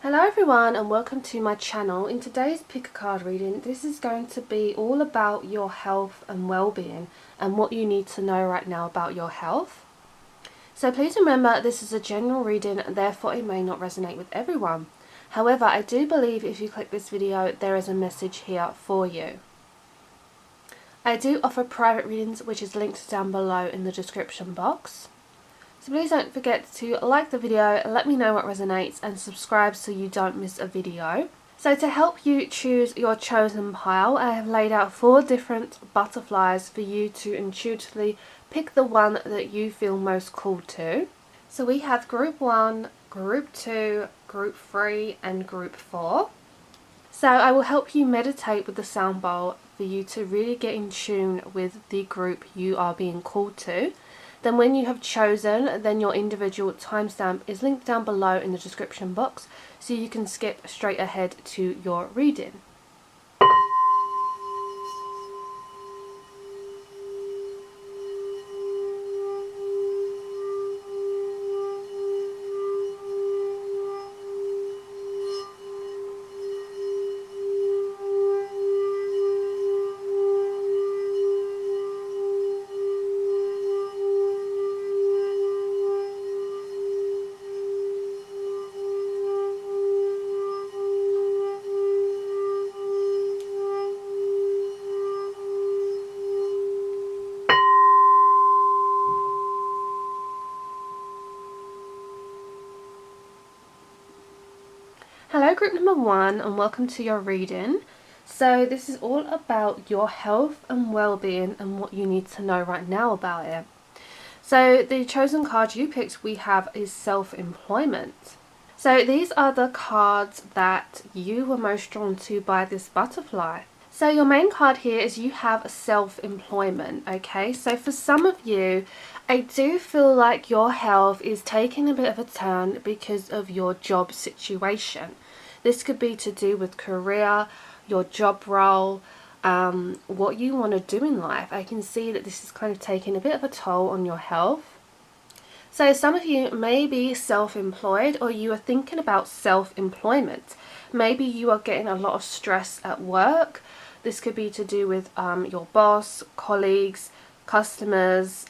Hello everyone and welcome to my channel. In today's pick a card reading, this is going to be all about your health and well-being and what you need to know right now about your health. So please remember this is a general reading, therefore it may not resonate with everyone. However, I do believe if you click this video there is a message here for you. I do offer private readings, which is linked down below in the description box. So please don't forget to like the video, let me know what resonates, and subscribe so you don't miss a video. So to help you choose your chosen pile, I have laid out 4 different butterflies for you to intuitively pick the one that you feel most called to. So we have group 1, group 2, group 3 and group 4. So I will help you meditate with the sound bowl for you to really get in tune with the group you are being called to. Then when you have chosen, then your individual timestamp is linked down below in the description box so you can skip straight ahead to your reading. Hello group number 1 and welcome to your reading. So this is all about your health and well-being and what you need to know right now about it. So the chosen card you picked we have is self-employment. So these are the cards that you were most drawn to by this butterfly. So your main card here is you have self-employment, okay? So for some of you, I do feel like your health is taking a bit of a turn because of your job situation. This could be to do with career, your job role, what you want to do in life. I can see that this is kind of taking a bit of a toll on your health. So some of you may be self-employed or you are thinking about self-employment. Maybe you are getting a lot of stress at work. This could be to do with your boss, colleagues, customers,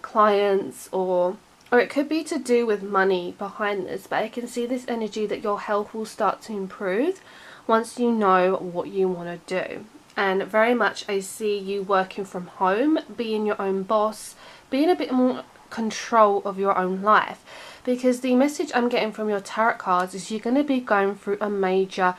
clients, or it could be to do with money behind this. But I can see this energy that your health will start to improve once you know what you want to do. And very much I see you working from home, being your own boss, being a bit more control of your own life, because the message I'm getting from your tarot cards is you're going to be going through a major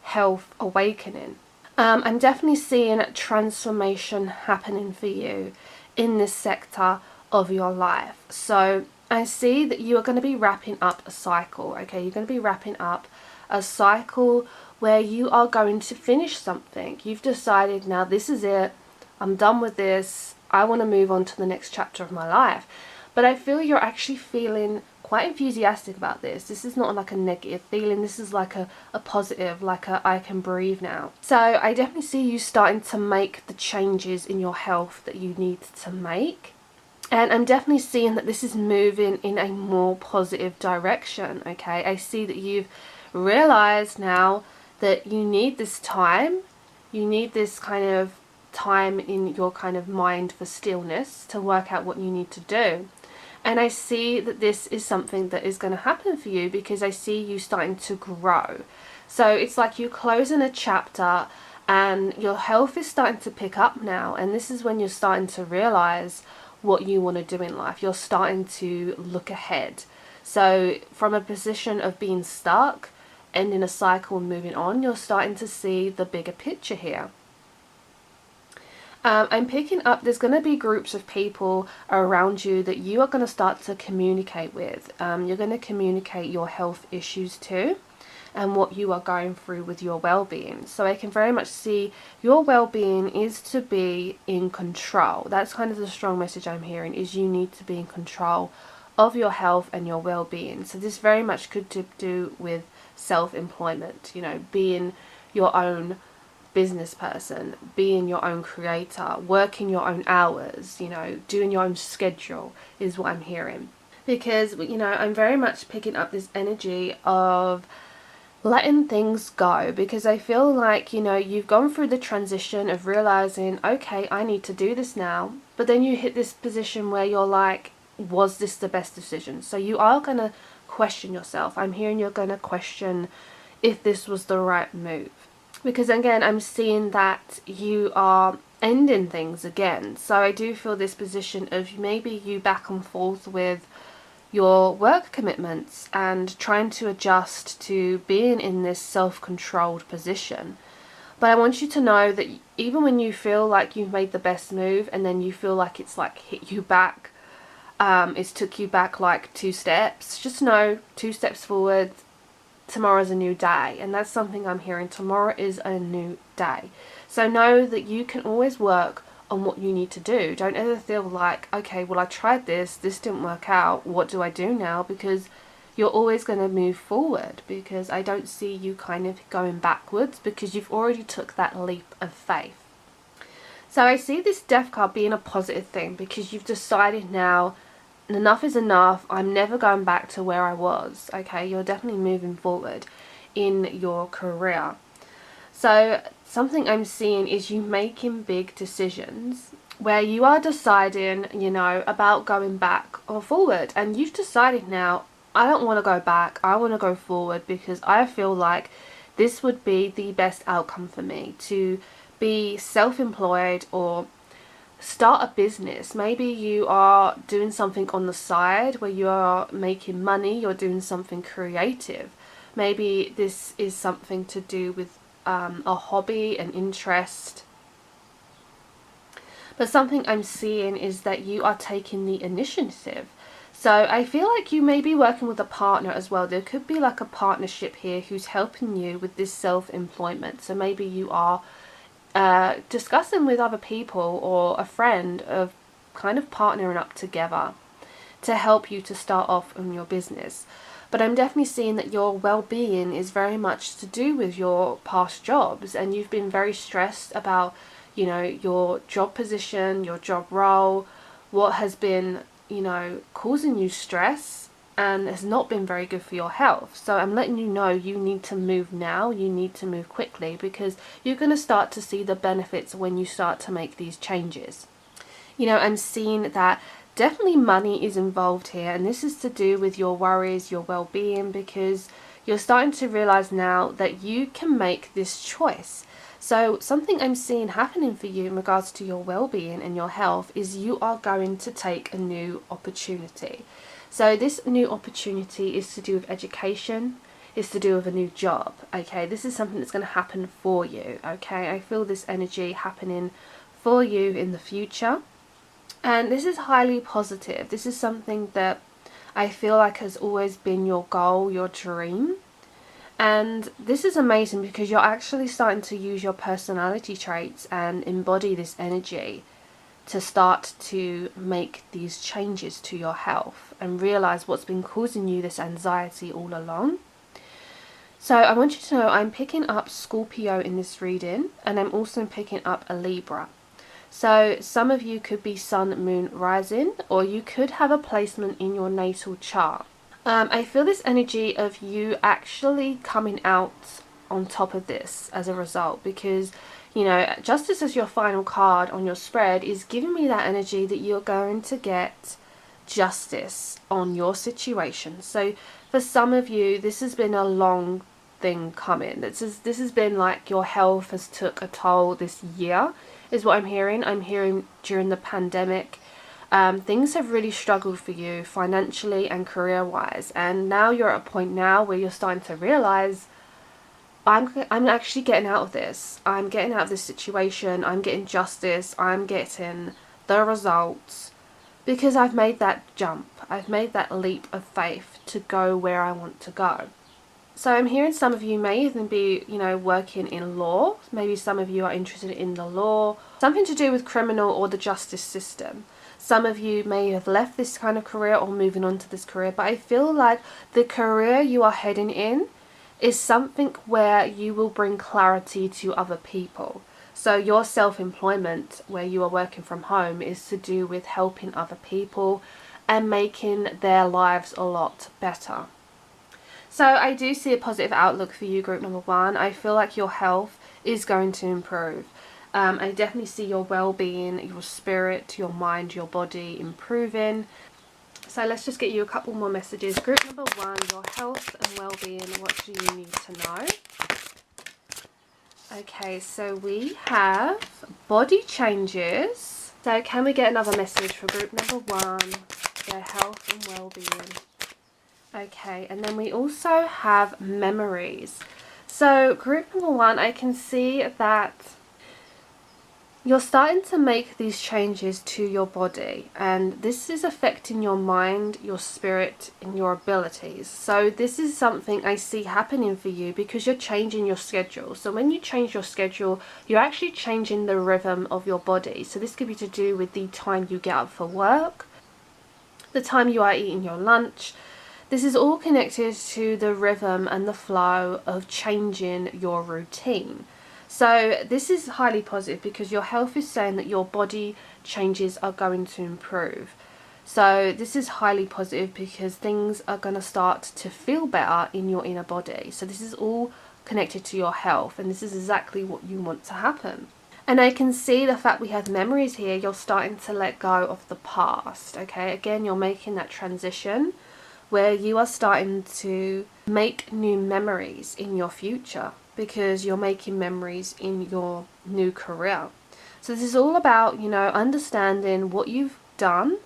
health awakening. I'm definitely seeing transformation happening for you in this sector of your life. So I see that you are going to be wrapping up a cycle, okay? You're going to be wrapping up a cycle where you are going to finish something. You've decided now this is it, I'm done with this, I want to move on to the next chapter of my life. But I feel you're actually feeling quite enthusiastic about this. This is not like a negative feeling, this is like a positive, like a I can breathe now. So I definitely see you starting to make the changes in your health that you need to make. And I'm definitely seeing that this is moving in a more positive direction, okay? I see that you've realized now that you need this time, you need this kind of time in your kind of mind for stillness to work out what you need to do. And I see that this is something that is going to happen for you because I see you starting to grow. So it's like you're closing a chapter and your health is starting to pick up now. And this is when you're starting to realize what you want to do in life. You're starting to look ahead. So from a position of being stuck, ending a cycle and moving on, you're starting to see the bigger picture here. I'm picking up there's going to be groups of people around you that you are going to start to communicate with. You're going to communicate your health issues too and what you are going through with your well-being. So I can very much see your well-being is to be in control. That's kind of the strong message I'm hearing, is you need to be in control of your health and your well-being. So this very much could do with self-employment, you know, being your own business person, being your own creator, working your own hours, you know, doing your own schedule is what I'm hearing. Because, you know, I'm very much picking up this energy of letting things go, because I feel like, you've gone through the transition of realizing, okay, I need to do this now, but then you hit this position where you're like, was this the best decision? So you are going to question yourself. I'm hearing you're going to question if this was the right move, because again, I'm seeing that you are ending things again. So I do feel this position of maybe you back and forth with your work commitments and trying to adjust to being in this self-controlled position. But I want you to know that even when you feel like you've made the best move and then you feel like it's like hit you back, it's took you back like 2 steps, just know 2 steps forward, tomorrow's a new day. And that's something I'm hearing. Tomorrow is a new day. So know that you can always work on what you need to do. Don't ever feel like, okay, well, I tried this didn't work out, what do I do now? Because you're always going to move forward, because I don't see you kind of going backwards, because you've already took that leap of faith. So I see this Death card being a positive thing, because you've decided now enough is enough. I'm never going back to where I was. Okay, you're definitely moving forward in your career. So something I'm seeing is you making big decisions where you are deciding, about going back or forward. And you've decided now, I don't want to go back, I want to go forward, because I feel like this would be the best outcome for me, to be self-employed or start a business. Maybe you are doing something on the side where you are making money, you're doing something creative. Maybe this is something to do with a hobby, an interest. But something I'm seeing is that you are taking the initiative. So I feel like you may be working with a partner as well. There could be like a partnership here who's helping you with this self-employment. So maybe you are discussing with other people or a friend of kind of partnering up together to help you to start off on your business. But I'm definitely seeing that your well-being is very much to do with your past jobs, and you've been very stressed about, your job position, your job role, what has been, causing you stress and has not been very good for your health. So I'm letting you know you need to move now, you need to move quickly, because you're going to start to see the benefits when you start to make these changes. I'm seeing that definitely money is involved here, and this is to do with your worries, your well-being, because you're starting to realize now that you can make this choice. So something I'm seeing happening for you in regards to your well-being and your health is you are going to take a new opportunity. So this new opportunity is to do with education, is to do with a new job. Okay, this is something that's going to happen for you. Okay, I feel this energy happening for you in the future. And this is highly positive. This is something that I feel like has always been your goal, your dream. And this is amazing because you're actually starting to use your personality traits and embody this energy to start to make these changes to your health and realize what's been causing you this anxiety all along. So I want you to know I'm picking up Scorpio in this reading, and I'm also picking up a Libra. So some of you could be Sun, Moon, Rising, or you could have a placement in your natal chart. I feel this energy of you actually coming out on top of this as a result, because Justice as your final card on your spread is giving me that energy that you're going to get justice on your situation. So for some of you, this has been a long thing coming. This has been like your health has took a toll this year, is what I'm hearing. I'm hearing during the pandemic, things have really struggled for you financially and career-wise, and now you're at a point now where you're starting to realize, I'm actually getting out of this. I'm getting out of this situation. I'm getting justice. I'm getting the results because I've made that jump. I've made that leap of faith to go where I want to go. So I'm hearing some of you may even be, working in law. Maybe some of you are interested in the law, something to do with criminal or the justice system. Some of you may have left this kind of career or moving on to this career, but I feel like the career you are heading in is something where you will bring clarity to other people. So your self-employment, where you are working from home, is to do with helping other people and making their lives a lot better. So I do see a positive outlook for you, group number 1. I feel like your health is going to improve. I definitely see your well-being, your spirit, your mind, your body improving. So let's just get you a couple more messages. Group number 1, your health and well-being. What do you need to know? Okay, so we have body changes. So can we get another message for group number 1, their health and well-being? Okay, and then we also have memories. So group number 1, I can see that you're starting to make these changes to your body, and this is affecting your mind, your spirit, and your abilities. So this is something I see happening for you because you're changing your schedule. So when you change your schedule, you're actually changing the rhythm of your body. So this could be to do with the time you get up for work, the time you are eating your lunch. This is all connected to the rhythm and the flow of changing your routine. So this is highly positive because your health is saying that your body changes are going to improve. So this is highly positive because things are going to start to feel better in your inner body. So this is all connected to your health, and this is exactly what you want to happen. And I can see the fact we have memories here. You're starting to let go of the past. Okay, again, you're making that transition where you are starting to make new memories in your future, because you're making memories in your new career. So this is all about, understanding what you've done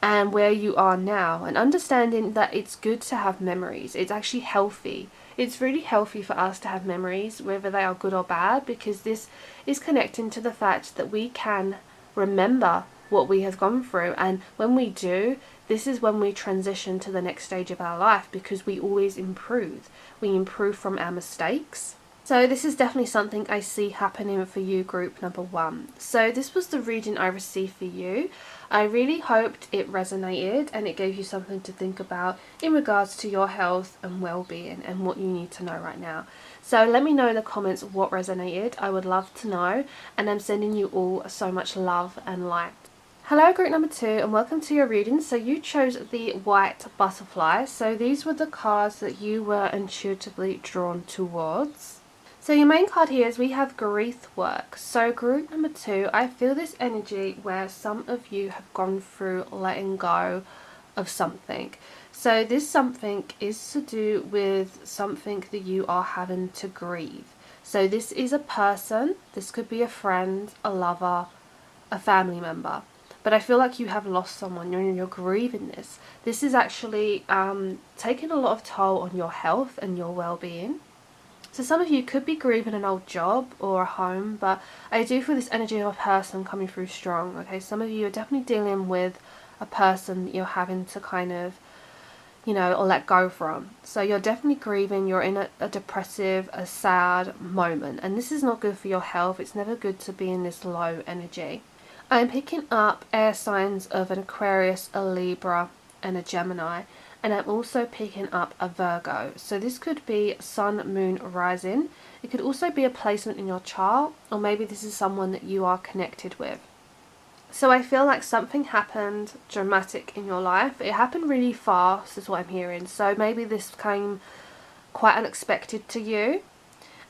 and where you are now, and understanding that it's good to have memories. It's actually healthy. It's really healthy for us to have memories, whether they are good or bad, because this is connecting to the fact that we can remember what we have gone through, and when we do, this is when we transition to the next stage of our life, because we always improve. We improve from our mistakes. So this is definitely something I see happening for you, group number 1. So this was the reading I received for you. I really hoped it resonated and it gave you something to think about in regards to your health and well-being and what you need to know right now. So let me know in the comments what resonated. I would love to know, and I'm sending you all so much love and light. Hello, group number 2, and welcome to your reading. So you chose the white butterfly. So these were the cards that you were intuitively drawn towards. So your main card here is we have grief work. So group number 2, I feel this energy where some of you have gone through letting go of something. So this something is to do with something that you are having to grieve. So this is a person, this could be a friend, a lover, a family member. But I feel like you have lost someone, you're grieving this. This is actually taking a lot of toll on your health and your well-being. So some of you could be grieving an old job or a home, but I do feel this energy of a person coming through strong. Okay, some of you are definitely dealing with a person that you're having to kind of, or let go from. So you're definitely grieving, you're in a depressive, a sad moment, and this is not good for your health. It's never good to be in this low energy. I'm picking up air signs of an Aquarius, a Libra, and a Gemini. And I'm also picking up a Virgo. So this could be sun, moon, rising. It could also be a placement in your chart, or maybe this is someone that you are connected with. So I feel like something happened dramatic in your life. It happened really fast is what I'm hearing. So maybe this came quite unexpected to you.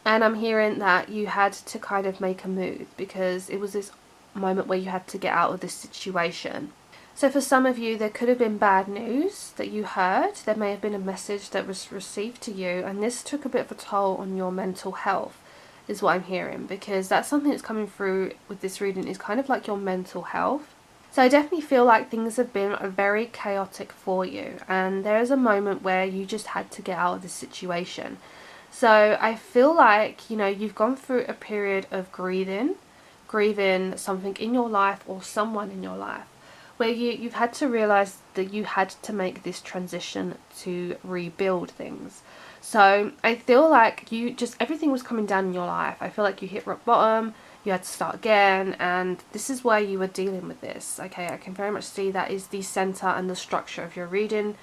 And I'm hearing that you had to kind of make a move because it was this moment where you had to get out of this situation. So for some of you, there could have been bad news that you heard. There may have been a message that was received to you, and this took a bit of a toll on your mental health, is what I'm hearing, because that's something that's coming through with this reading, is kind of like your mental health. So I definitely feel like things have been very chaotic for you, and there is a moment where you just had to get out of this situation. So I feel like, you've gone through a period of grieving something in your life or someone in your life, where you've had to realize that you had to make this transition to rebuild things. So I feel like everything was coming down in your life. I feel like you hit rock bottom, you had to start again, and this is why you were dealing with this. Okay, I can very much see that is the center and the structure of your reading,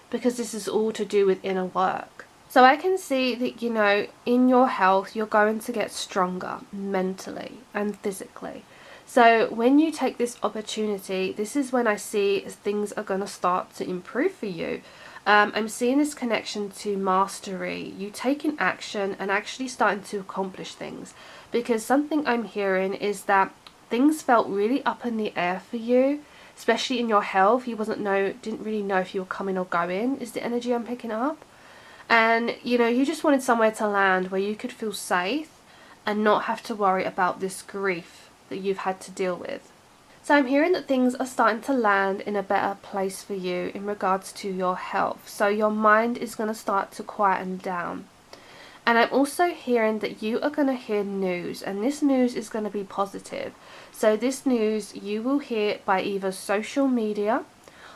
because this is all to do with inner work. So I can see that, in your health, you're going to get stronger mentally and physically. So when you take this opportunity, this is when I see things are going to start to improve for you. I'm seeing this connection to mastery, you taking action and actually starting to accomplish things. Because something I'm hearing is that things felt really up in the air for you, especially in your health. You didn't really know if you were coming or going, is the energy I'm picking up. And you just wanted somewhere to land where you could feel safe and not have to worry about this grief that you've had to deal with. So I'm hearing that things are starting to land in a better place for you in regards to your health. So your mind is going to start to quieten down. And I'm also hearing that you are going to hear news, and this news is going to be positive. So this news you will hear by either social media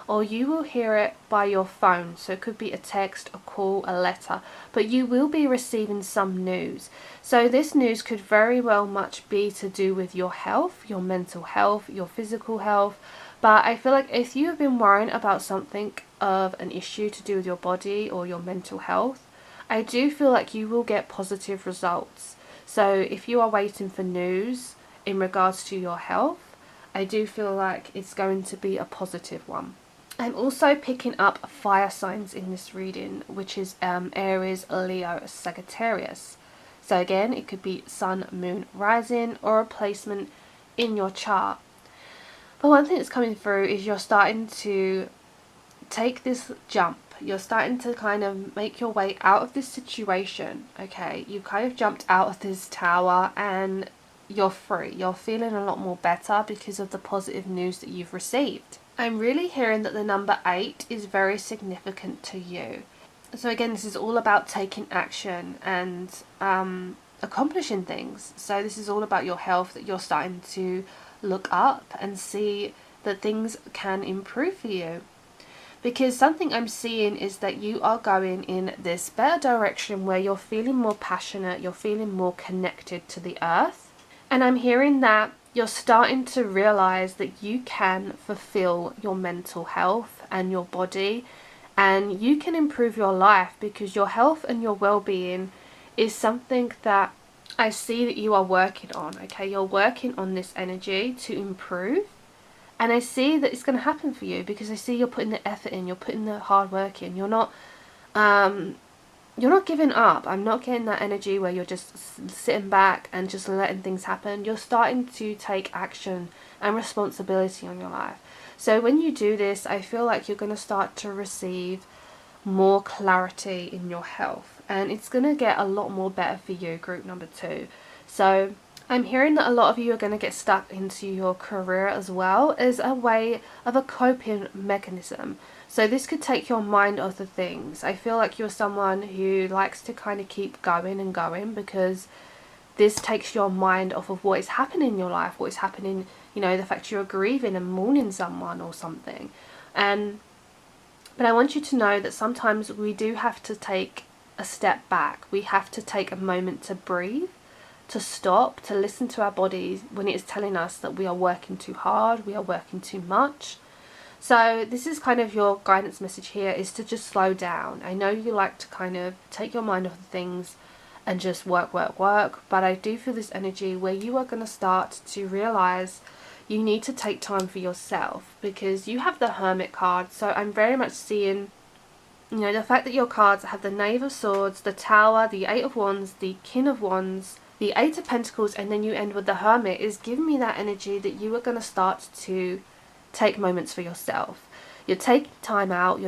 or you will hear it by your phone. So it could be a text, a call, a letter, but you will be receiving some news. So this news could very well much be to do with your health, your mental health, your physical health. But I feel like if you have been worrying about something of an issue to do with your body or your mental health, I do feel like you will get positive results. So if you are waiting for news in regards to your health, I do feel like it's going to be a positive one. I'm also picking up fire signs in this reading, which is Aries, Leo, Sagittarius. So again, it could be Sun, Moon, Rising, or a placement in your chart. But one thing that's coming through is you're starting to take this jump. You're starting to kind of make your way out of this situation, okay? You kind of jumped out of this tower and you're free. You're feeling a lot more better because of the positive news that you've received. I'm really hearing that the number 8 is very significant to you. So again, this is all about taking action and accomplishing things. So this is all about your health, that you're starting to look up and see that things can improve for you. Because something I'm seeing is that you are going in this better direction where you're feeling more passionate, you're feeling more connected to the earth. And I'm hearing that you're starting to realize that you can fulfill your mental health and your body, and you can improve your life, because your health and your well-being is something that I see that you are working on, okay? You're working on this energy to improve. And I see that it's going to happen for you, because I see you're putting the effort in, you're putting the hard work in. You're not giving up. I'm not getting that energy where you're just sitting back and just letting things happen. You're starting to take action and responsibility on your life. So when you do this, I feel like you're going to start to receive more clarity in your health. And it's going to get a lot more better for you, group number 2. So I'm hearing that a lot of you are going to get stuck into your career as well as a way of a coping mechanism. So this could take your mind off the things. I feel like you're someone who likes to kind of keep going and going, because this takes your mind off of what is happening in your life, what is happening, the fact you're grieving and mourning someone or something. But I want you to know that sometimes we do have to take a step back. We have to take a moment to breathe, to stop, to listen to our bodies when it is telling us that we are working too hard, we are working too much. So this is kind of your guidance message here, is to just slow down. I know you like to kind of take your mind off the things and just work, but I do feel this energy where you are going to start to realize you need to take time for yourself, because you have the Hermit card. So I'm very much seeing, the fact that your cards have the Knave of Swords, the Tower, the 8 of Wands, the King of Wands, the 8 of Pentacles, and then you end with the Hermit, is giving me that energy that you are going to start to take moments for yourself. You're taking time out,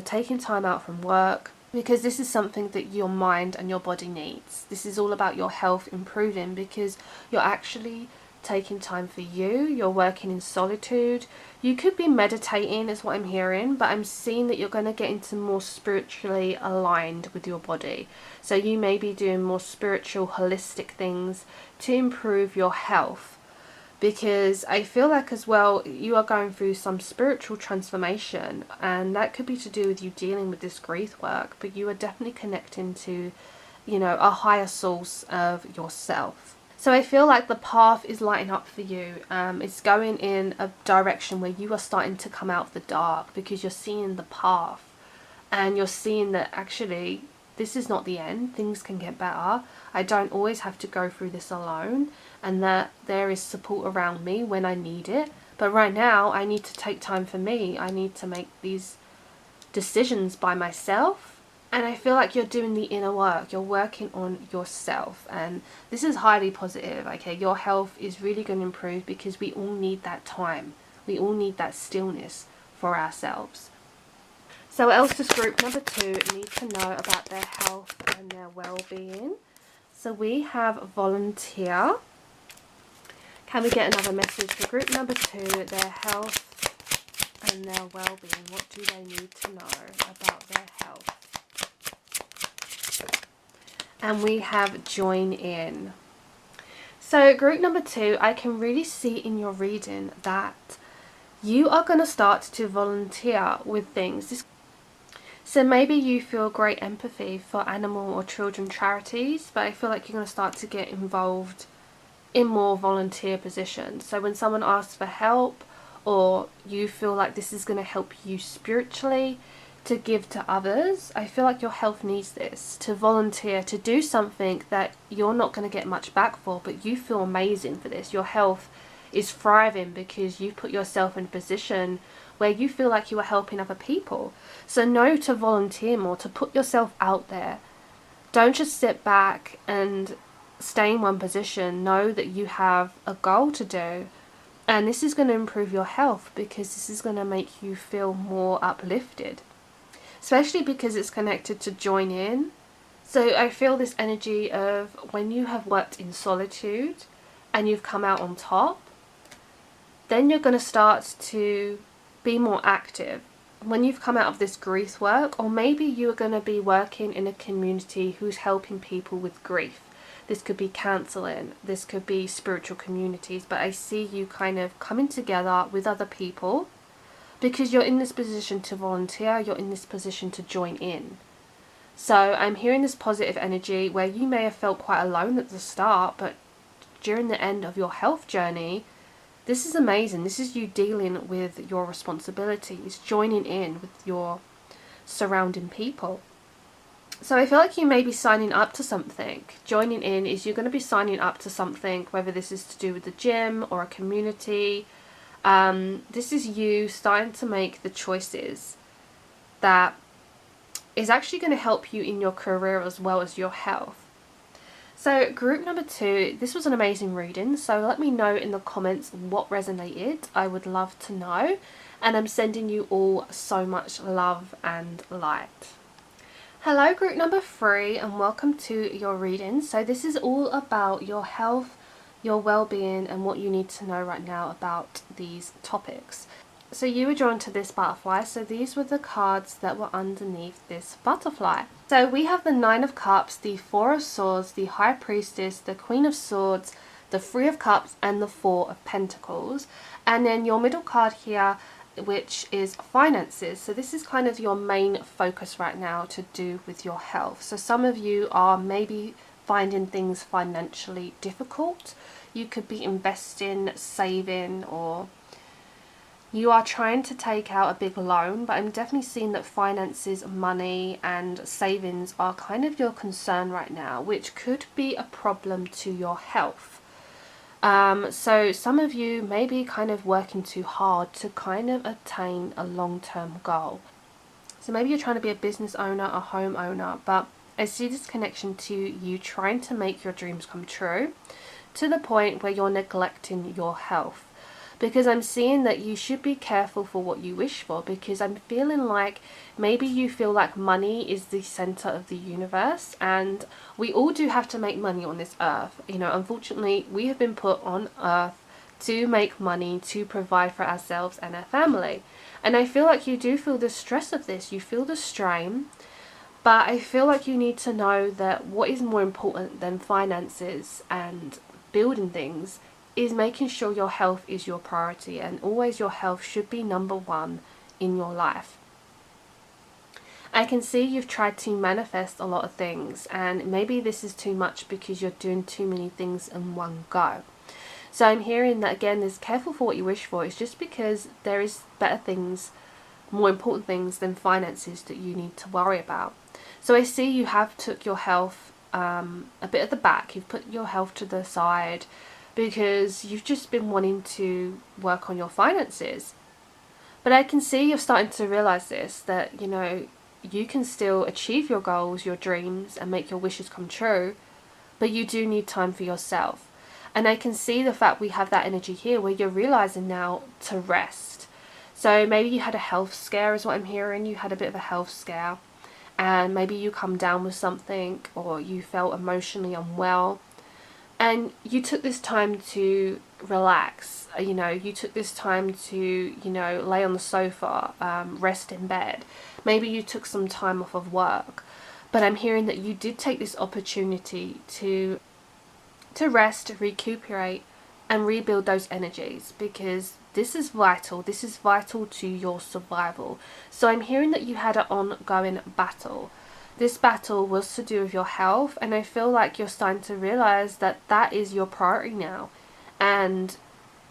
from work, because this is something that your mind and your body needs. This is all about your health improving, because you're actually taking time for you, you're working in solitude. You could be meditating is what I'm hearing, but I'm seeing that you're going to get into more spiritually aligned with your body. So you may be doing more spiritual, holistic things to improve your health. Because I feel like as well, you are going through some spiritual transformation, and that could be to do with you dealing with this grief work, but you are definitely connecting to, a higher source of yourself. So I feel like the path is lighting up for you. It's going in a direction where you are starting to come out of the dark, because you're seeing the path, and you're seeing that actually this is not the end. Things can get better. I don't always have to go through this alone, and that there is support around me when I need it. But right now I need to take time for me. I need to make these decisions by myself. And I feel like you're doing the inner work. You're working on yourself. And this is highly positive, okay? Your health is really going to improve because we all need that time. We all need that stillness for ourselves. So what else does group number 2 need to know about their health and their well-being? So we have volunteer. Can we get another message for group number 2, their health and their well-being? What do they need to know about their health? And we have join in. So group number 2, I can really see in your reading that you are going to start to volunteer with things. So maybe you feel great empathy for animal or children charities, but I feel like you're going to start to get involved in more volunteer positions. So when someone asks for help, or you feel like this is going to help you spiritually, to give to others, I feel like your health needs this, to volunteer, to do something that you're not going to get much back for, but you feel amazing for this. Your health is thriving because you put yourself in a position where you feel like you are helping other people. So know to volunteer more, to put yourself out there. Don't just sit back and stay in one position. Know that you have a goal to do, and this is going to improve your health because this is going to make you feel more uplifted, especially because it's connected to join in. So I feel this energy of when you have worked in solitude and you've come out on top, then you're going to start to be more active. When you've come out of this grief work, or maybe you're going to be working in a community who's helping people with grief. This could be counselling, this could be spiritual communities, but I see you kind of coming together with other people because you're in this position to volunteer, you're in this position to join in. So I'm hearing this positive energy where you may have felt quite alone at the start, but during the end of your health journey, this is amazing. This is you dealing with your responsibilities, joining in with your surrounding people. So I feel like you may be signing up to something. Joining in is you're going to be signing up to something, whether this is to do with the gym or a community. This is you starting to make the choices that is actually going to help you in your career as well as your health. So group number 2, this was an amazing reading, so let me know in the comments what resonated. I would love to know, and I'm sending you all so much love and light. Hello group number 3, and welcome to your reading. So this is all about your health, your well-being, and what you need to know right now about these topics. So you were drawn to this butterfly, so these were the cards that were underneath this butterfly. So we have the 9 of Cups, the 4 of Swords, the High Priestess, the Queen of Swords, the 3 of Cups, and the 4 of Pentacles. And then your middle card here, which is finances. So this is kind of your main focus right now to do with your health. So some of you are maybe finding things financially difficult. You could be investing, saving, or you are trying to take out a big loan, but I'm definitely seeing that finances, money and savings are kind of your concern right now, which could be a problem to your health. So some of you may be kind of working too hard to kind of attain a long-term goal. So maybe you're trying to be a business owner, a home owner, but I see this connection to you trying to make your dreams come true to the point where you're neglecting your health. Because I'm seeing that you should be careful for what you wish for, because I'm feeling like maybe you feel like money is the center of the universe, and we all do have to make money on this earth. You know, unfortunately, we have been put on earth to make money, to provide for ourselves and our family. And I feel like you do feel the stress of this, you feel the strain, but I feel like you need to know that what is more important than finances and building things is making sure your health is your priority, and always your health should be number 1 in your life. I can see you've tried to manifest a lot of things, and maybe this is too much because you're doing too many things in one go. So I'm hearing that again, there's careful for what you wish for. It's just because there is better things, more important things than finances that you need to worry about. So I see you have took your health a bit at the back. You've put your health to the side because you've just been wanting to work on your finances. But I can see you're starting to realize this, that, you know, you can still achieve your goals, your dreams, and make your wishes come true, but you do need time for yourself. And I can see the fact we have that energy here where you're realizing now to rest. So maybe you had a health scare is what I'm hearing. You had a bit of a health scare, and maybe you come down with something, or you felt emotionally unwell, and you took this time to relax. You know, you took this time to, you know, lay on the sofa, rest in bed. Maybe you took some time off of work, but I'm hearing that you did take this opportunity to rest, recuperate, and rebuild those energies, because this is vital. This is vital to your survival. So I'm hearing that you had an ongoing battle. This battle was to do with your health, and I feel like you're starting to realize that that is your priority now. And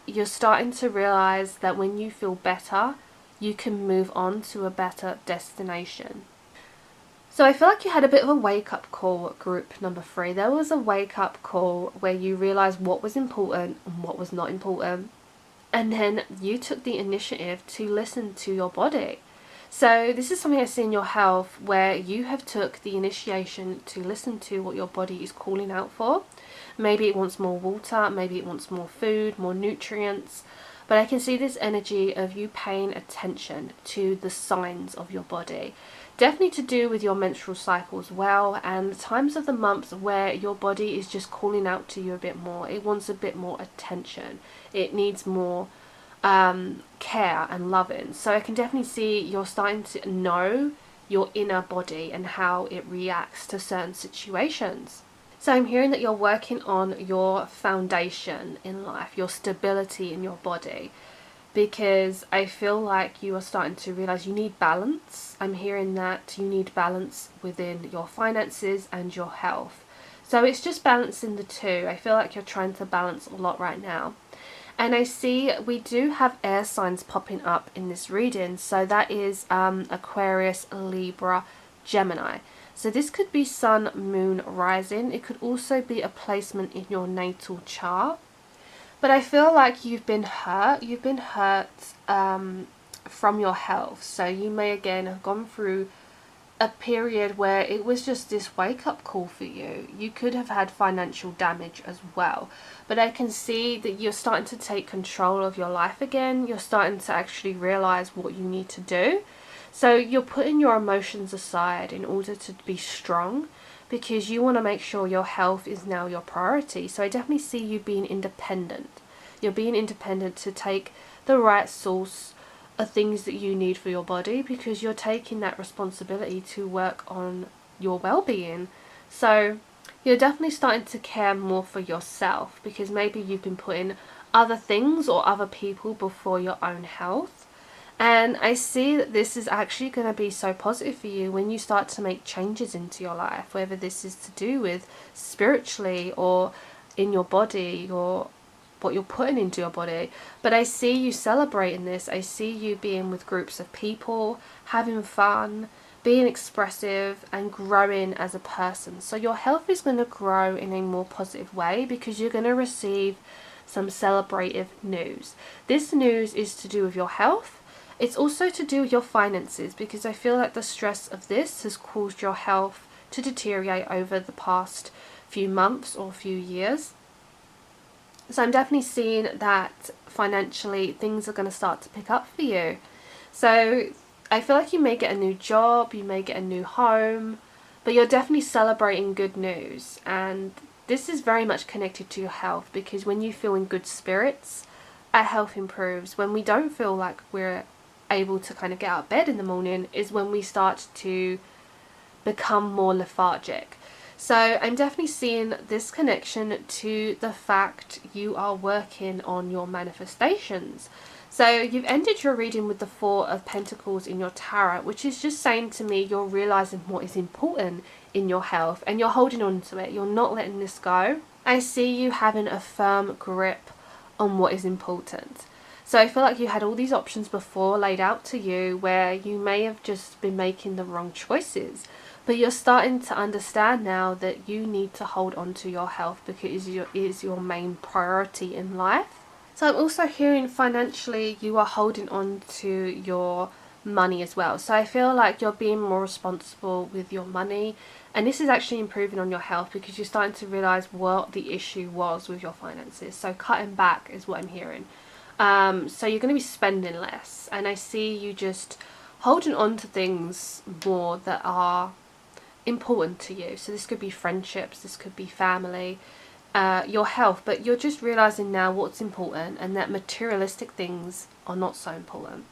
you're starting to realize that when you feel better, you can move on to a better destination. So I feel like you had a bit of a wake-up call, group number 3. There was a wake-up call where you realized what was important and what was not important. And then you took the initiative to listen to your body. So this is something I see in your health, where you have took the initiation to listen to what your body is calling out for. Maybe it wants more water, maybe it wants more food, more nutrients. But I can see this energy of you paying attention to the signs of your body. Definitely to do with your menstrual cycle as well, and times of the month where your body is just calling out to you a bit more. It wants a bit more attention. It needs more care and loving. So I can definitely see you're starting to know your inner body and how it reacts to certain situations. So I'm hearing that you're working on your foundation in life, your stability in your body, because I feel like you are starting to realize you need balance. I'm hearing that you need balance within your finances and your health. So it's just balancing the two. I feel like you're trying to balance a lot right now. And I see we do have air signs popping up in this reading. So that is Aquarius, Libra, Gemini. So this could be Sun, Moon, Rising. It could also be a placement in your natal chart. But I feel like you've been hurt. You've been hurt from your health. So you may again have gone through a period where it was just this wake-up call for you. You could have had financial damage as well. But I can see that you're starting to take control of your life again. You're starting to actually realize what you need to do. So you're putting your emotions aside in order to be strong, because you want to make sure your health is now your priority. So I definitely see you being independent. You're being independent to take the right source of things that you need for your body, because you're taking that responsibility to work on your well-being. So you're definitely starting to care more for yourself, because maybe you've been putting other things or other people before your own health. And I see that this is actually going to be so positive for you when you start to make changes into your life, whether this is to do with spiritually or in your body or what you're putting into your body. But I see you celebrating this. I see you being with groups of people, having fun, being expressive, and growing as a person. So your health is going to grow in a more positive way, because you're going to receive some celebrative news. This news is to do with your health. It's also to do with your finances, because I feel like the stress of this has caused your health to deteriorate over the past few months or few years. So I'm definitely seeing that financially things are going to start to pick up for you. So I feel like you may get a new job, you may get a new home, but you're definitely celebrating good news. And this is very much connected to your health, because when you feel in good spirits, our health improves. When we don't feel like we're able to kind of get out of bed in the morning is when we start to become more lethargic. So I'm definitely seeing this connection to the fact you are working on your manifestations. So you've ended your reading with the 4 of Pentacles in your tarot, which is just saying to me you're realizing what is important in your health and you're holding on to it. You're not letting this go. I see you having a firm grip on what is important. So I feel like you had all these options before laid out to you where you may have just been making the wrong choices. But you're starting to understand now that you need to hold on to your health because it is your main priority in life. So I'm also hearing financially you are holding on to your money as well. So I feel like you're being more responsible with your money, and this is actually improving on your health because you're starting to realize what the issue was with your finances. So cutting back is what I'm hearing. So you're going to be spending less, and I see you just holding on to things more that are important to you. So this could be friendships, this could be family, your health, but you're just realizing now what's important and that materialistic things are not so important.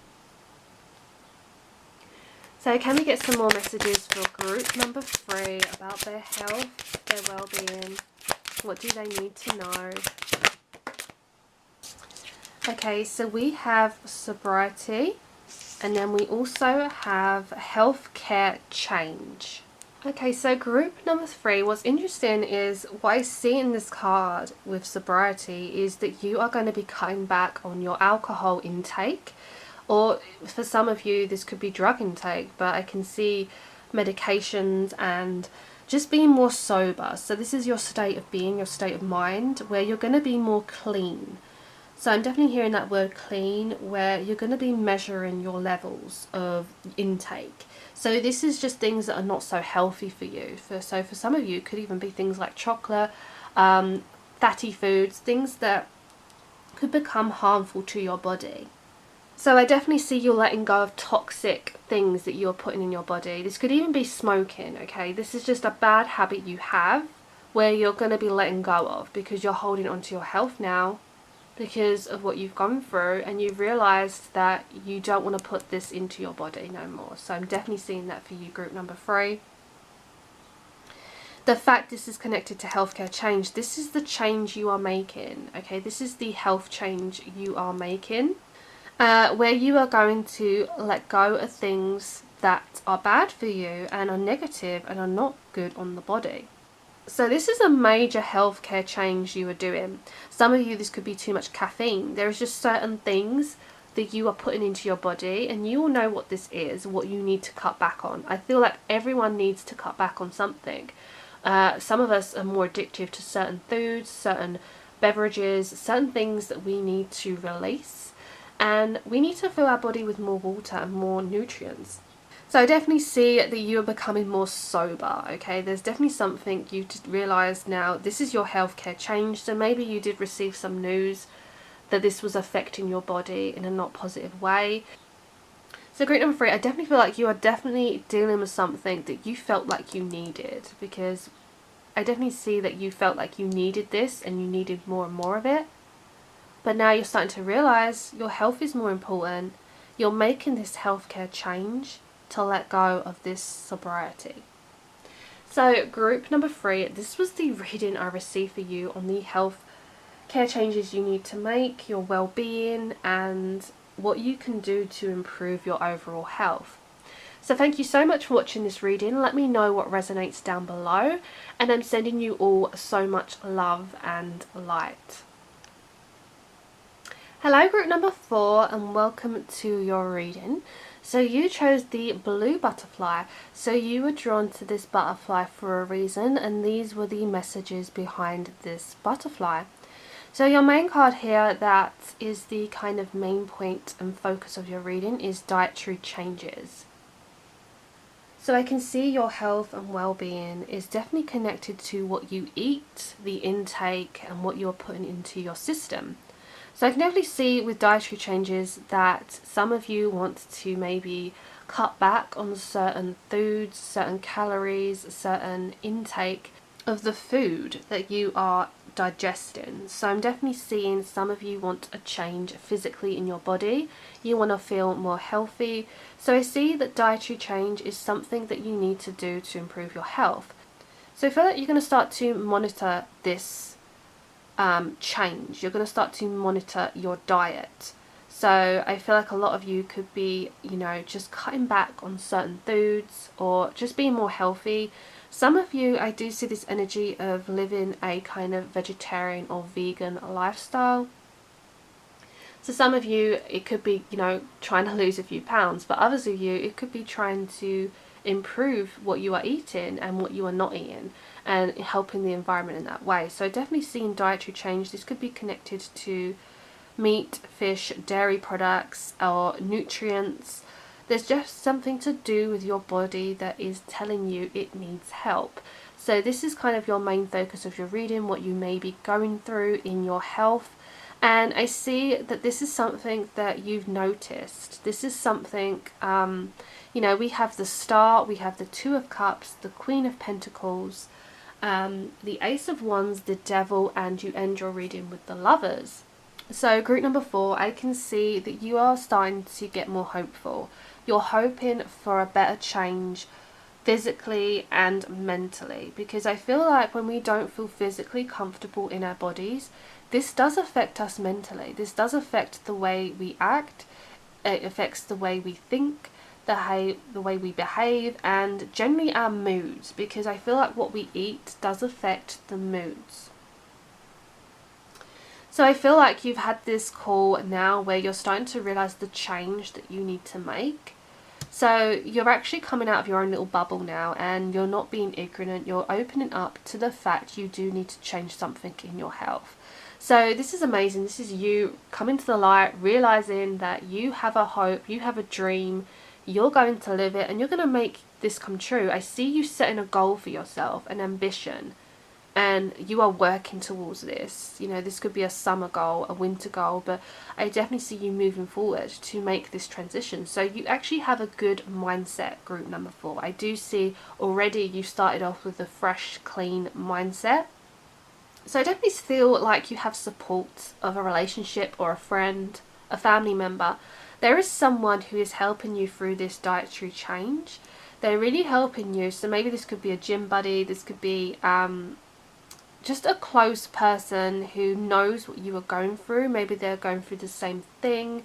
So can we get some more messages for group number 3 about their health, their well-being? What do they need to know? Okay, so we have sobriety, and then we also have healthcare change. Okay, so group number 3, what's interesting is what I see in this card with sobriety is that you are going to be cutting back on your alcohol intake, or for some of you this could be drug intake, but I can see medications and just being more sober. So this is your state of being, your state of mind, where you're going to be more clean. So I'm definitely hearing that word clean, where you're going to be measuring your levels of intake. So this is just things that are not so healthy for you. So for some of you, it could even be things like chocolate, fatty foods, things that could become harmful to your body. So I definitely see you letting go of toxic things that you're putting in your body. This could even be smoking, okay? This is just a bad habit you have where you're going to be letting go of because you're holding on to your health now because of what you've gone through, and you've realized that you don't want to put this into your body no more. So I'm definitely seeing that for you, group number 3. The fact this is connected to healthcare change, this is the change you are making, okay? This is the health change you are making, where you are going to let go of things that are bad for you and are negative and are not good on the body. So this is a major healthcare change you are doing. Some of you, this could be too much caffeine. There is just certain things that you are putting into your body, and you will know what this is, what you need to cut back on. I feel like everyone needs to cut back on something. Some of us are more addictive to certain foods, certain beverages, certain things that we need to release, and we need to fill our body with more water and more nutrients. So I definitely see that you are becoming more sober, okay? There's definitely something you realise now, this is your healthcare change. So maybe you did receive some news that this was affecting your body in a not positive way. So group number 3, I definitely feel like you are definitely dealing with something that you felt like you needed, because I definitely see that you felt like you needed this and you needed more and more of it. But now you're starting to realise your health is more important. You're making this healthcare change to let go of this sobriety. So group number 3, this was the reading I received for you on the health care changes you need to make, your well-being, and what you can do to improve your overall health. So thank you so much for watching this reading. Let me know what resonates down below, and I'm sending you all so much love and light. Hello group number 4, and welcome to your reading. So you chose the blue butterfly, so you were drawn to this butterfly for a reason, and these were the messages behind this butterfly. So your main card here, that is the kind of main point and focus of your reading, is dietary changes. So I can see your health and well-being is definitely connected to what you eat, the intake, and what you're putting into your system. So I can definitely see with dietary changes that some of you want to maybe cut back on certain foods, certain calories, certain intake of the food that you are digesting. So I'm definitely seeing some of you want a change physically in your body. You want to feel more healthy. So I see that dietary change is something that you need to do to improve your health. So I feel like you're going to start to monitor this change. You're going to start to monitor your diet. So I feel like a lot of you could be, just cutting back on certain foods or just being more healthy. Some of you, I do see this energy of living a kind of vegetarian or vegan lifestyle. So some of you, it could be, trying to lose a few pounds, but others of you, it could be trying to improve what you are eating and what you are not eating, and helping the environment in that way. So definitely seeing dietary change. This could be connected to meat, fish, dairy products or nutrients. There's just something to do with your body that is telling you it needs help. So this is kind of your main focus of your reading, what you may be going through in your health. And I see that this is something that you've noticed. This is something, you know, we have the Star, we have the Two of Cups, the Queen of Pentacles, the Ace of Wands, the Devil, and you end your reading with the Lovers. So group number 4, I can see that you are starting to get more hopeful. You're hoping for a better change physically and mentally, because I feel like when we don't feel physically comfortable in our bodies, this does affect us mentally. This does affect the way we act, it affects the way we think, the way we behave, and generally our moods, because I feel like what we eat does affect the moods. So I feel like you've had this call now where you're starting to realize the change that you need to make. So you're actually coming out of your own little bubble now, and you're not being ignorant. You're opening up to the fact you do need to change something in your health. So this is amazing. This is you coming to the light, realizing that you have a hope, you have a dream, you're going to live it, and you're going to make this come true. I see you setting a goal for yourself, an ambition, and you are working towards this. You know, this could be a summer goal, a winter goal, but I definitely see you moving forward to make this transition. So you actually have a good mindset, group number 4. I do see already you started off with a fresh, clean mindset. So I definitely feel like you have support of a relationship or a friend, a family member. There is someone who is helping you through this dietary change. They're really helping you. So maybe this could be a gym buddy, this could be just a close person who knows what you are going through. Maybe they're going through the same thing.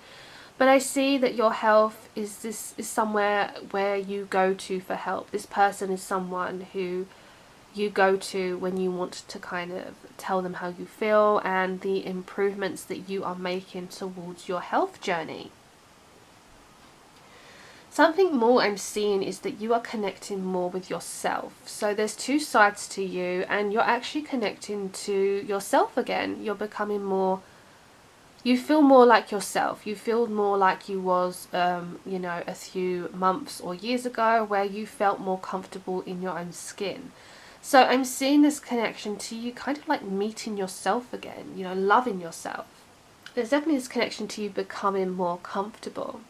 But I see that your health is somewhere where you go to for help. This person is someone who you go to when you want to kind of tell them how you feel and the improvements that you are making towards your health journey. Something more I'm seeing is that you are connecting more with yourself. So there's two sides to you, and you're actually connecting to yourself again. You're becoming more, you feel more like yourself. You feel more like you was, you know, a few months or years ago, where you felt more comfortable in your own skin. So I'm seeing this connection to you kind of like meeting yourself again, you know, loving yourself. There's definitely this connection to you becoming more comfortable.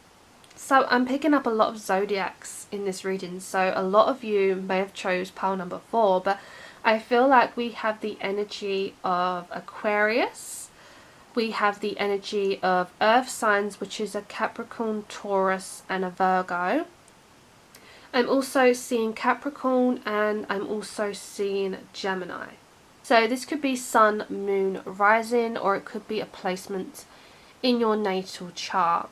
So I'm picking up a lot of zodiacs in this reading. So a lot of you may have chose pile number 4, but I feel like we have the energy of Aquarius. We have the energy of earth signs, which is a Capricorn, Taurus, and a Virgo. I'm also seeing Capricorn, and I'm also seeing Gemini. So this could be Sun, Moon, Rising, or it could be a placement in your natal chart.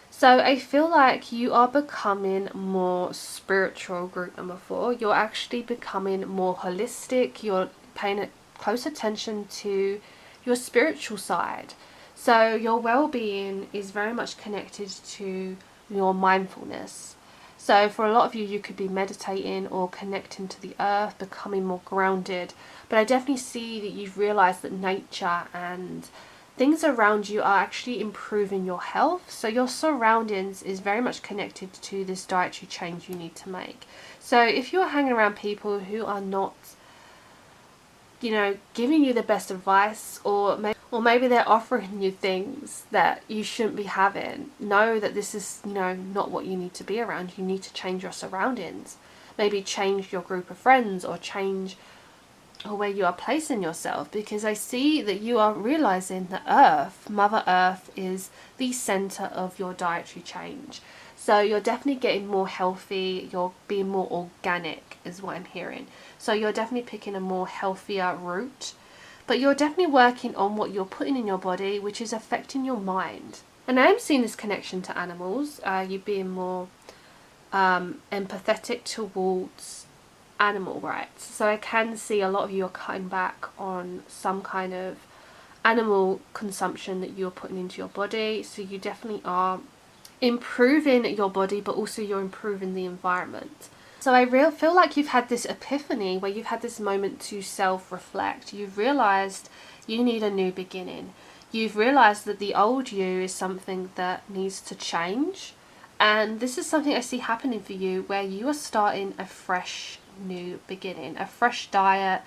So I feel like you are becoming more spiritual, group number 4. You're actually becoming more holistic. You're paying close attention to your spiritual side. So your well-being is very much connected to your mindfulness. So for a lot of you, you could be meditating or connecting to the earth, becoming more grounded. But I definitely see that you've realized that nature and things around you are actually improving your health. So your surroundings is very much connected to this dietary change you need to make. So if you're hanging around people who are not, you know, giving you the best advice, or maybe they're offering you things that you shouldn't be having, know that this is, you know, not what you need to be around. You need to change your surroundings. Maybe change your group of friends, or change or where you are placing yourself, because I see that you are realizing that Earth, Mother Earth, is the center of your dietary change. So you're definitely getting more healthy, you're being more organic is what I'm hearing. So you're definitely picking a more healthier route, but you're definitely working on what you're putting in your body, which is affecting your mind. And I am seeing this connection to animals, you being more empathetic towards animal rights. So I can see a lot of you are cutting back on some kind of animal consumption that you're putting into your body. So you definitely are improving your body, but also you're improving the environment. So I feel like you've had this epiphany where you've had this moment to self-reflect. You've realized you need a new beginning. You've realised that the old you is something that needs to change. And this is something I see happening for you, where you are starting a fresh new beginning, a fresh diet,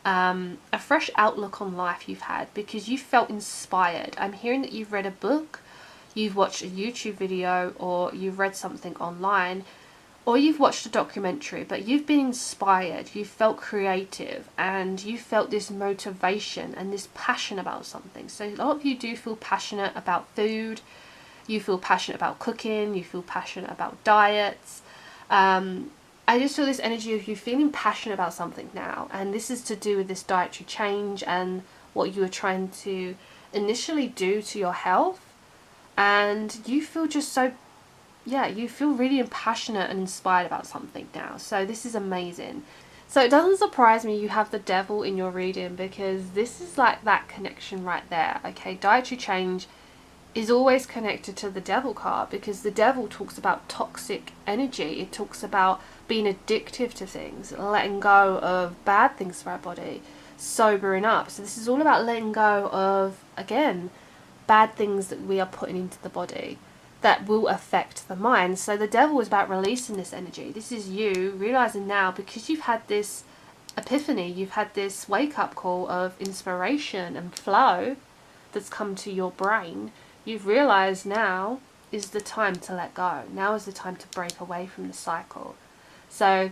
a fresh outlook on life you've had because you felt inspired. I'm hearing that you've read a book, you've watched a YouTube video, or you've read something online, or you've watched a documentary, but you've been inspired, you felt creative, and you felt this motivation and this passion about something. So a lot of you do feel passionate about food, you feel passionate about cooking, you feel passionate about diets. I just feel this energy of you feeling passionate about something now, and this is to do with this dietary change and what you were trying to initially do to your health. And you feel just so, yeah, you feel really passionate and inspired about something now. So this is amazing. So it doesn't surprise me you have the devil in your reading, because this is like that connection right there. Okay, dietary change is always connected to the devil card, because the devil talks about toxic energy. It talks about being addictive to things, letting go of bad things for our body, sobering up. So this is all about letting go of, again, bad things that we are putting into the body that will affect the mind. So the devil is about releasing this energy. This is you realizing now, because you've had this epiphany, you've had this wake-up call of inspiration and flow that's come to your brain. You've realized now is the time to let go. Now is the time to break away from the cycle. So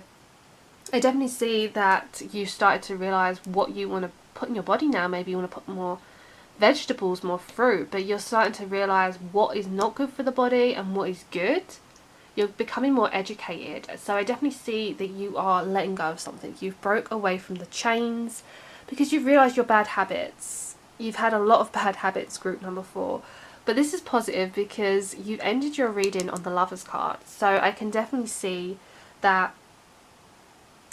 I definitely see that you started to realize what you want to put in your body now. Maybe you want to put more vegetables, more fruit, but you're starting to realize what is not good for the body and what is good. You're becoming more educated. So I definitely see that you are letting go of something. You've broke away from the chains because you've realized your bad habits. You've had a lot of bad habits, group number 4. But this is positive because you've ended your reading on the Lover's card. So I can definitely see that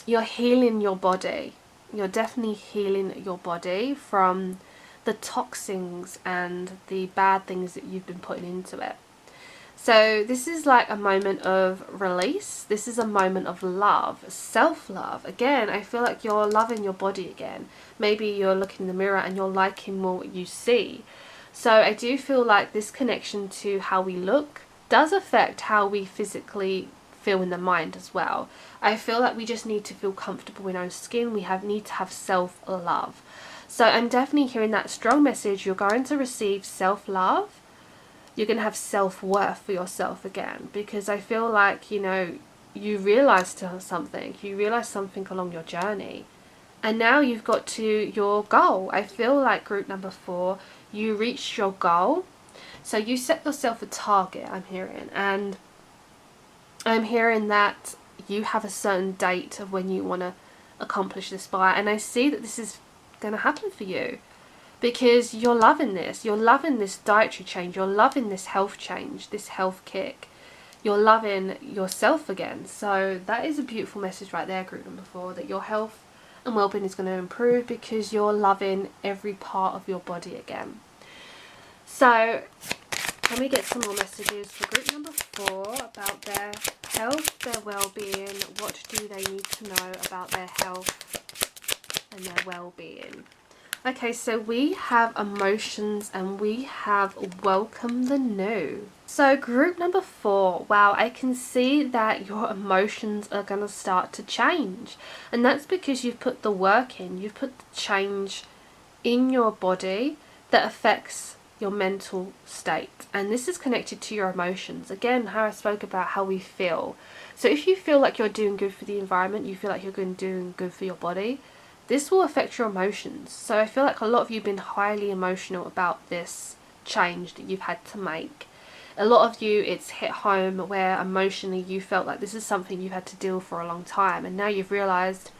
you're healing your body. You're definitely healing your body from the toxins and the bad things that you've been putting into it. So this is like a moment of release. This is a moment of love, self-love. Again, I feel like you're loving your body again. Maybe you're looking in the mirror and you're liking more what you see. So I do feel like this connection to how we look does affect how we physically feel in the mind as well. I feel like we just need to feel comfortable in our skin. We need to have self-love. So I'm definitely hearing that strong message. You're going to receive self-love. You're going to have self-worth for yourself again, because I feel like, you know, you realised something. You realised something along your journey. And now you've got to your goal. I feel like group number 4, you reached your goal. So you set yourself a target, I'm hearing. And I'm hearing that you have a certain date of when you want to accomplish this by. And I see that this is going to happen for you, because you're loving this. You're loving this dietary change. You're loving this health change, this health kick. You're loving yourself again. So that is a beautiful message right there, group number 4, that your health and well-being is going to improve because you're loving every part of your body again. So let me get some more messages for group number 4 about their health, their well-being. What do they need to know about their health and their well-being? Okay, so we have emotions and we have welcome the new. So group number 4, wow, I can see that your emotions are going to start to change. And that's because you've put the work in. You've put the change in your body that affects your mental state. And this is connected to your emotions. Again, how I spoke about how we feel. So if you feel like you're doing good for the environment, you feel like you're doing good for your body, this will affect your emotions. So I feel like a lot of you have been highly emotional about this change that you've had to make. A lot of you, it's hit home where emotionally you felt like this is something you had to deal for a long time, and now you've realised,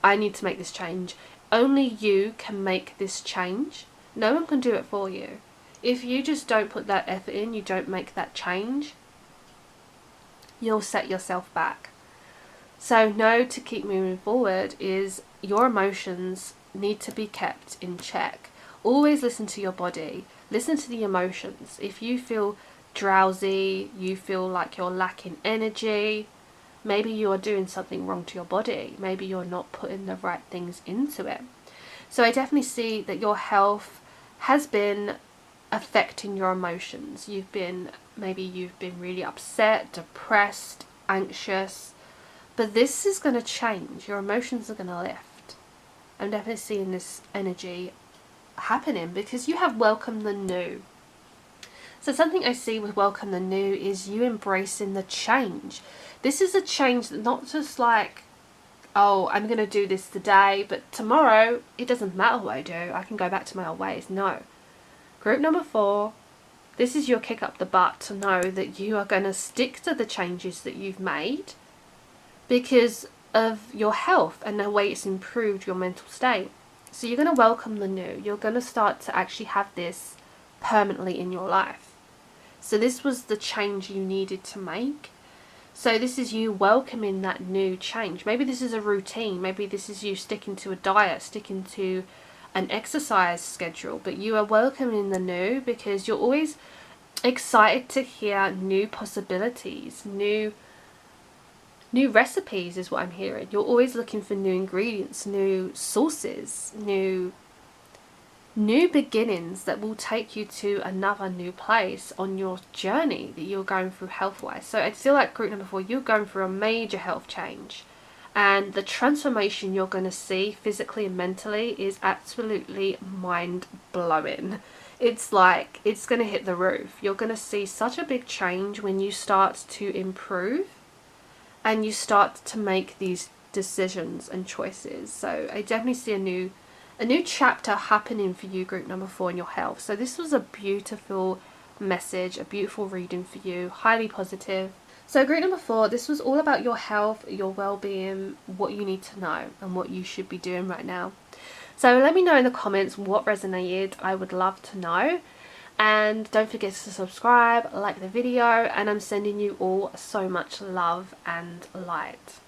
I need to make this change. Only you can make this change. No one can do it for you. If you just don't put that effort in, you don't make that change, you'll set yourself back. So know to keep moving forward is your emotions need to be kept in check. Always listen to your body. Listen to the emotions. If you feel drowsy, you feel like you're lacking energy, maybe you are doing something wrong to your body. Maybe you're not putting the right things into it. So I definitely see that your health has been affecting your emotions. Maybe you've been really upset, depressed, anxious, but this is going to change. Your emotions are going to lift. I'm definitely seeing this energy happening because you have welcomed the new. So something I see with welcome the new is you embracing the change. This is a change that not just like, oh, I'm going to do this today, but tomorrow it doesn't matter what I do, I can go back to my old ways. No. Group number 4, this is your kick up the butt to know that you are going to stick to the changes that you've made because of your health and the way it's improved your mental state. So you're going to welcome the new. You're going to start to actually have this permanently in your life. So this was the change you needed to make. So this is you welcoming that new change. Maybe this is a routine. Maybe this is you sticking to a diet, sticking to an exercise schedule. But you are welcoming the new because you're always excited to hear new possibilities, new recipes is what I'm hearing. You're always looking for new ingredients, new sources, new beginnings that will take you to another new place on your journey that you're going through health-wise. So I feel like group number 4, you're going through a major health change, and the transformation you're going to see physically and mentally is absolutely mind-blowing. It's like it's going to hit the roof. You're going to see such a big change when you start to improve and you start to make these decisions and choices. So I definitely see a new chapter happening for you, group number 4, in your health. So this was a beautiful message, a beautiful reading for you, highly positive. So group number 4, this was all about your health, your well-being, what you need to know and what you should be doing right now. So let me know in the comments what resonated. I would love to know. And don't forget to subscribe, like the video, and I'm sending you all so much love and light.